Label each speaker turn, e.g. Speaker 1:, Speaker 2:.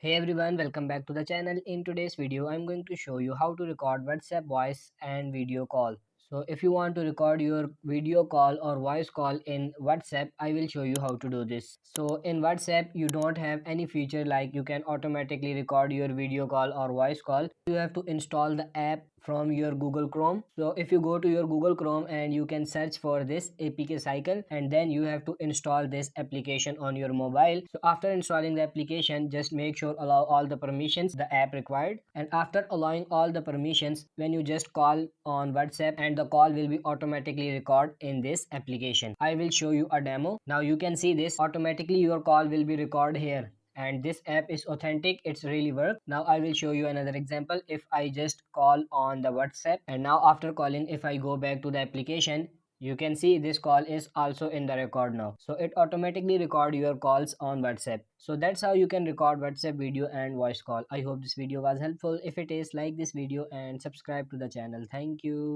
Speaker 1: Hey everyone, welcome back to the channel. In today's video, I'm going to show you how to record WhatsApp voice and video call. So if you want to record your video call or voice call in WhatsApp, I will show you how to do this. So in WhatsApp, you don't have any feature like you can automatically record your video call or voice call. You have to install the app from your Google Chrome. So if you go to your Google Chrome and you can search for this APK cycle, and then you have to install this application on your mobile. So after installing the application, just make sure allow all the permissions the app required, and after allowing all the permissions, when you just call on WhatsApp, and the call will be automatically recorded in this application. I will show you a demo. Now you can see this automatically your call will be recorded here, and this app is authentic. It's really work. Now I will show you another example. If I just call on the WhatsApp, and now after calling, if I go back to the application, you can see this call is also in the record now. So it automatically record your calls on WhatsApp. So that's how you can record WhatsApp video and voice call. I hope this video was helpful. If it is, like this video and subscribe to the channel. Thank you.